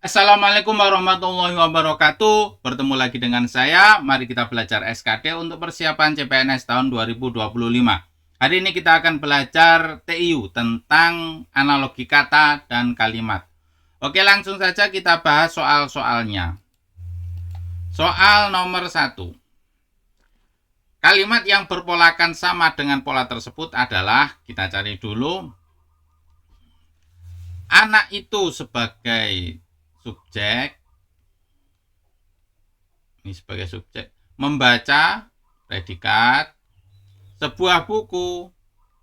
Assalamualaikum warahmatullahi wabarakatuh. Bertemu lagi dengan saya. Mari kita belajar SKD untuk persiapan CPNS tahun 2025. Hari ini kita akan belajar TIU tentang analogi kata dan kalimat. Oke, langsung saja kita bahas soal-soalnya. Soal nomor 1. Kalimat yang berpolakan sama dengan pola tersebut adalah, kita cari dulu, anak itu sebagai subjek, ini sebagai subjek, membaca predikat, sebuah buku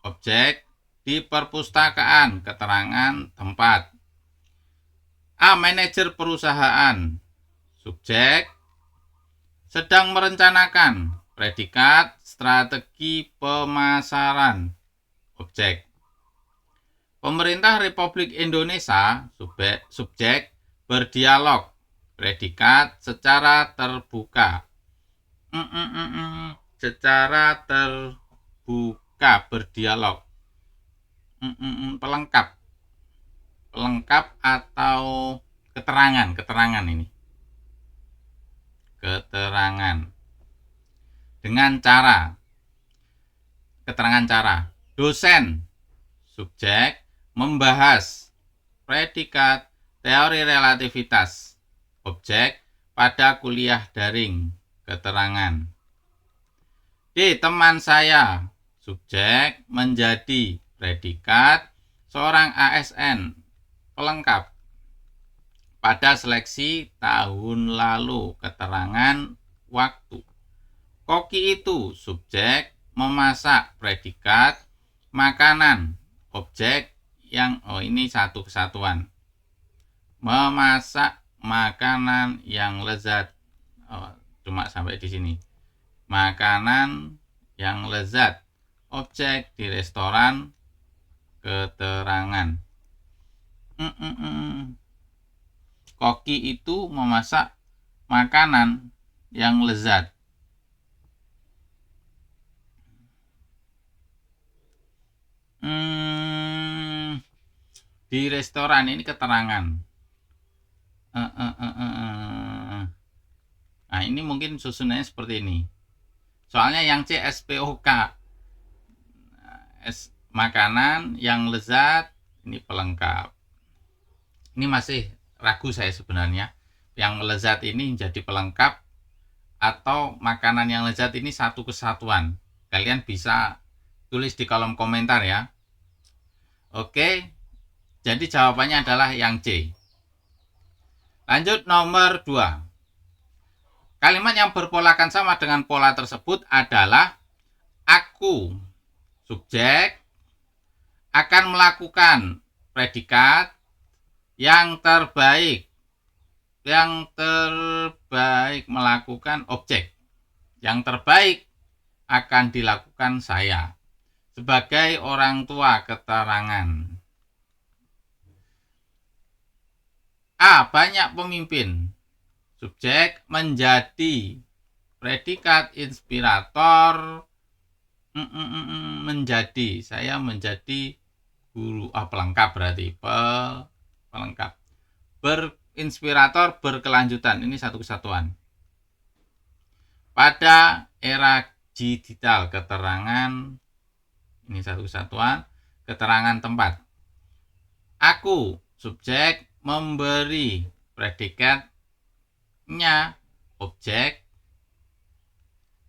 objek, di perpustakaan keterangan tempat. A. Manajer perusahaan subjek, sedang merencanakan predikat, strategi pemasaran objek. Pemerintah Republik Indonesia subjek, berdialog predikat, secara terbuka. Secara terbuka berdialog. Pelengkap atau keterangan ini. Keterangan. Dengan cara. Keterangan cara. Dosen subjek, membahas predikat teori relativitas objek pada kuliah daring, keterangan. D. Teman saya subjek, menjadi predikat, seorang ASN pelengkap pada seleksi tahun lalu, keterangan waktu. Koki itu subjek, memasak predikat, makanan objek yang ini satu kesatuan, memasak makanan yang lezat. Cuma sampai di sini. Makanan yang lezat objek di restoran, keterangan. Koki itu memasak makanan yang lezat. Di restoran, ini keterangan. Nah, ini mungkin susunannya seperti ini. Soalnya yang C SPOK, makanan yang lezat, ini pelengkap. Ini masih ragu saya sebenarnya. Yang lezat ini jadi pelengkap atau makanan yang lezat ini satu kesatuan. Kalian bisa tulis di kolom komentar ya. Oke, jadi jawabannya adalah yang C. Lanjut nomor 2. Kalimat yang berpolakan sama dengan pola tersebut adalah aku subjek akan melakukan predikat yang terbaik melakukan objek. Yang terbaik akan dilakukan saya sebagai orang tua, keterangan. A. Banyak pemimpin subjek, menjadi predikat, inspirator, menjadi, saya menjadi guru, pelengkap berarti, pelengkap. Berinspirator, berkelanjutan, ini satu kesatuan. Pada era digital, keterangan, ini satu kesatuan. Keterangan tempat. Aku subjek, memberi predikatnya objek,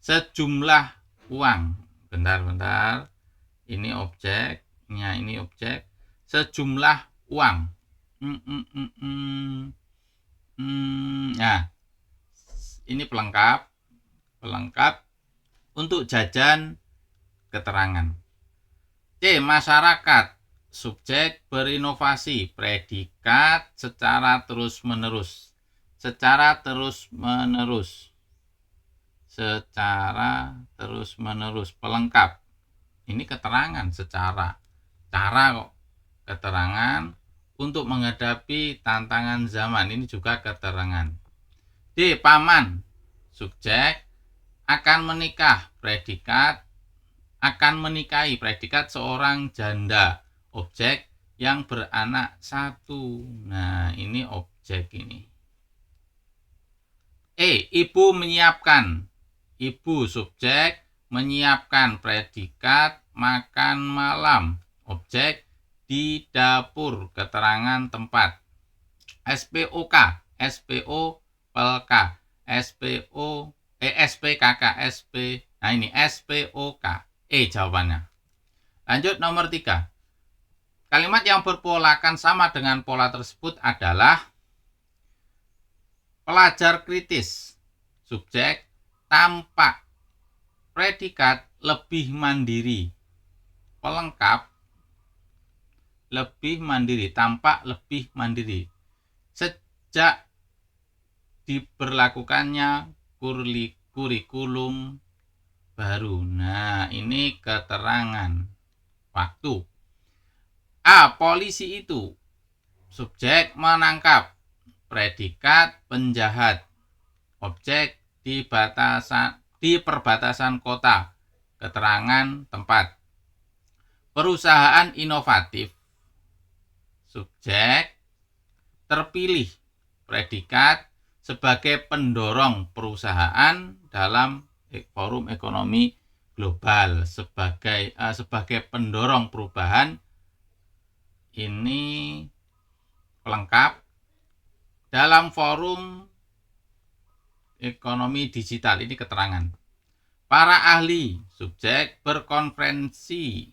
sejumlah uang. Bentar, ini objeknya, ini objek, sejumlah uang. Nah, ini pelengkap untuk jajan, keterangan. C. Masyarakat subjek, berinovasi predikat, secara terus-menerus. Pelengkap. Ini keterangan secara. Cara kok. Keterangan untuk menghadapi tantangan zaman. Ini juga keterangan. D. Paman subjek, akan menikah predikat, akan menikahi predikat, seorang janda objek yang beranak satu. Nah, ini objek ini. Ibu menyiapkan. Ibu subjek menyiapkan predikat makan malam. Objek di dapur, keterangan tempat. SPOK, SPO PLK, SPKK, Nah ini SPOK. Jawabannya. Lanjut nomor 3. Kalimat yang berpolakan sama dengan pola tersebut adalah pelajar kritis. Subjek tampak predikat lebih mandiri. Pelengkap lebih mandiri, tampak lebih mandiri. Sejak diberlakukannya kurikulum baru. Nah, ini keterangan waktu. Polisi itu. Subjek menangkap. Predikat penjahat. Objek di perbatasan kota. Keterangan tempat. Perusahaan inovatif. Subjek terpilih. Predikat sebagai pendorong perusahaan dalam forum ekonomi global, sebagai pendorong perubahan. Ini pelengkap dalam forum ekonomi digital. Ini keterangan. Para ahli. Subjek berkonferensi.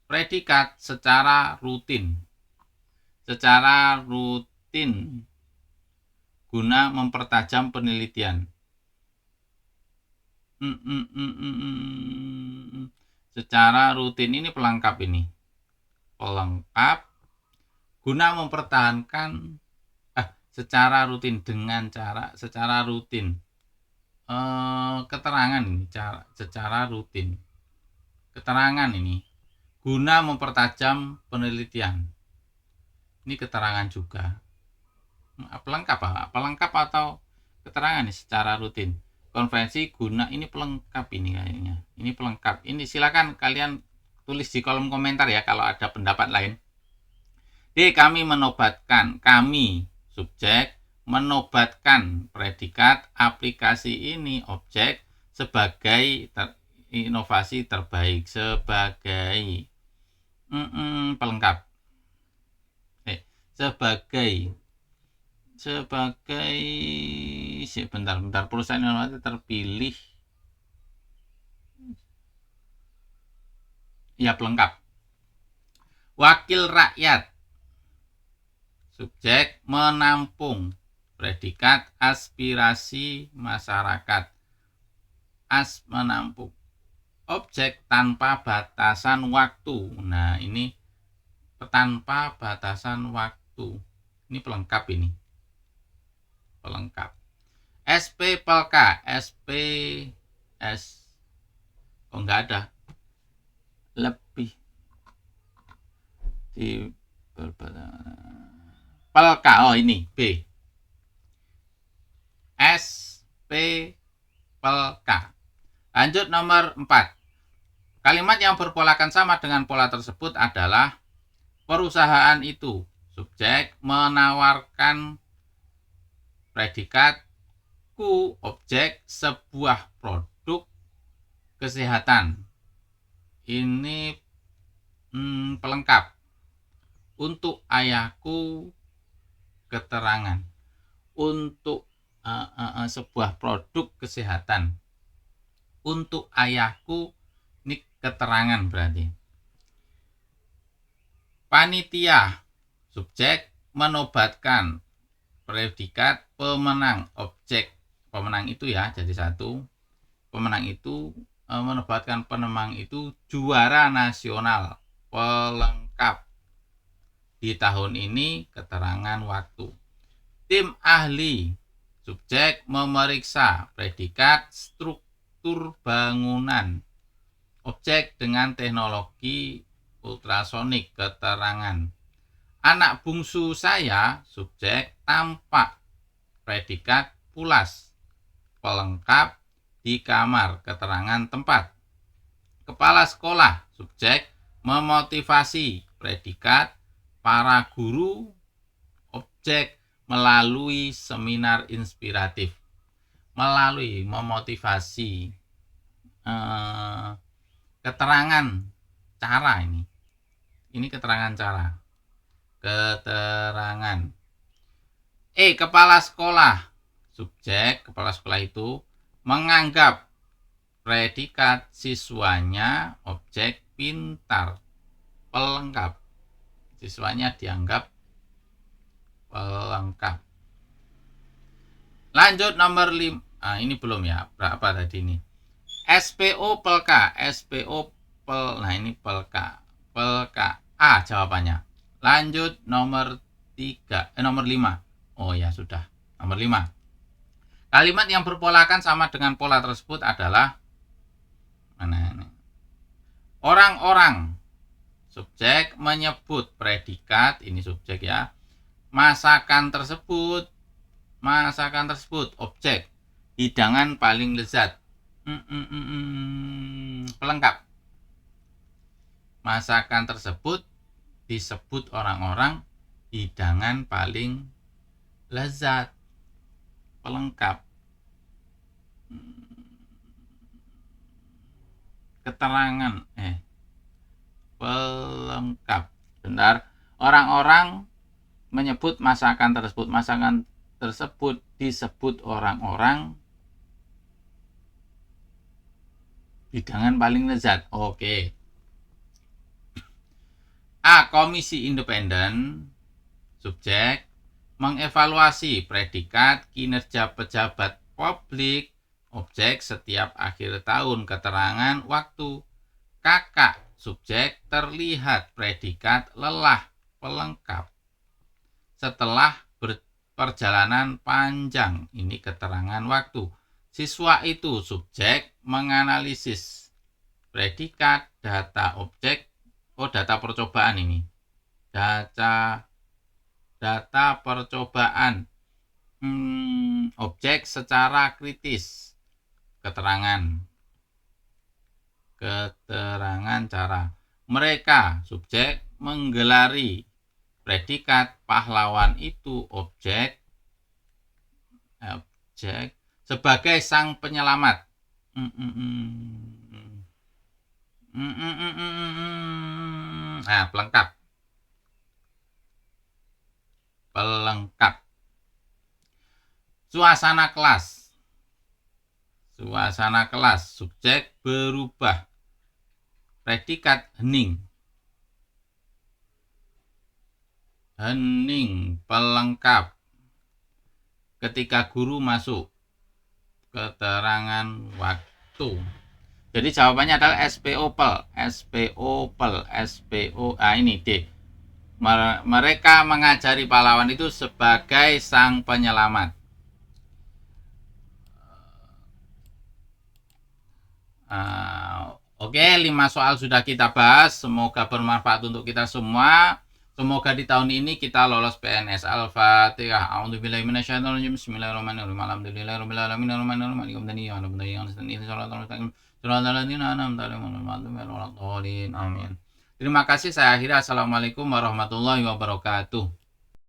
Predikat secara rutin. Secara rutin guna mempertajam penelitian. Secara rutin ini pelengkap ini. Pelengkap guna mempertahankan secara rutin, dengan cara secara rutin. Keterangan ini secara rutin. Keterangan ini guna mempertajam penelitian. Ini keterangan juga. Pelengkap atau keterangan ini secara rutin. Konferensi guna, ini pelengkap ini kayaknya. Ini pelengkap. Ini silakan kalian tulis di kolom komentar ya kalau ada pendapat lain. Kami subjek menobatkan predikat aplikasi ini objek sebagai inovasi terbaik, sebagai pelengkap. Bentar, perusahaan inovatif terpilih. Ya, pelengkap. Wakil rakyat. Subjek menampung. Predikat aspirasi masyarakat. Menampung. Objek tanpa batasan waktu. Nah, ini tanpa batasan waktu. Ini pelengkap ini. Pelengkap. SPPLK, enggak ada. Lebih di PLK. Ini B. SPPLK. Lanjut nomor 4. Kalimat yang berpolakan sama dengan pola tersebut adalah perusahaan itu. Subjek menawarkan predikat objek sebuah produk kesehatan. Ini pelengkap. Untuk ayahku, keterangan. Untuk sebuah produk kesehatan. Untuk ayahku, ini keterangan berarti. Panitia. Subjek menobatkan predikat pemenang. Objek pemenang itu ya, jadi satu. Pemenang itu menobatkan pemenang itu juara nasional. Pelengkap. Di tahun ini keterangan waktu. Tim ahli. Subjek memeriksa predikat struktur bangunan. Objek dengan teknologi ultrasonik, keterangan. Anak bungsu saya, subjek tampak. Predikat pulas. Pelengkap di kamar, keterangan tempat. Kepala sekolah, subjek memotivasi. Predikat para guru. Objek melalui seminar inspiratif, melalui memotivasi, keterangan cara ini keterangan cara, keterangan. Kepala sekolah, subjek kepala sekolah itu menganggap predikat siswanya objek pintar, pelengkap. Siswanya dianggap pelengkap. Lanjut nomor 5. Ini belum ya. Berapa tadi ini? SPO pelka. Nah ini pelka. Pelka. Jawabannya. Lanjut nomor 3. Nomor 5. Oh ya sudah. Nomor 5. Kalimat yang berpolakan sama dengan pola tersebut adalah mana ini? Orang-orang. Subjek menyebut predikat, ini subjek ya. Masakan tersebut objek. Hidangan paling lezat. Pelengkap. Masakan tersebut disebut orang-orang hidangan paling lezat. Pelengkap. Keterangan pelengkap. Benar. Orang-orang menyebut masakan tersebut. Masakan tersebut disebut orang-orang hidangan paling lezat. Oke. Komisi independen, subjek, mengevaluasi predikat kinerja pejabat publik, objek setiap akhir tahun, keterangan waktu. Kakak, subjek, terlihat predikat lelah, pelengkap. Setelah perjalanan panjang, ini keterangan waktu. Siswa itu subjek, menganalisis predikat, data objek, data percobaan ini. Data percobaan. Objek secara kritis. Keterangan cara. Mereka, subjek, menggelari predikat pahlawan itu objek sebagai sang penyelamat. Pelengkap. Suasana kelas, subjek berubah. Predikat hening, pelengkap. Ketika guru masuk, keterangan waktu. Jadi jawabannya adalah SPO pel. Ini D. Mereka mengajari pahlawan itu sebagai sang penyelamat. Oke, 5 soal sudah kita bahas. Semoga bermanfaat untuk kita semua. Semoga di tahun ini kita lolos PNS. Al-Fatihah. A'udzubillahi minasyaitonirrajim. Bismillahirrahmanirrahim. Alhamdulillahirabbil alamin. Arrahmanirrahim. Maliki yaumiddin. Amin. Terima kasih. Saya akhiri. Assalamualaikum warahmatullahi wabarakatuh.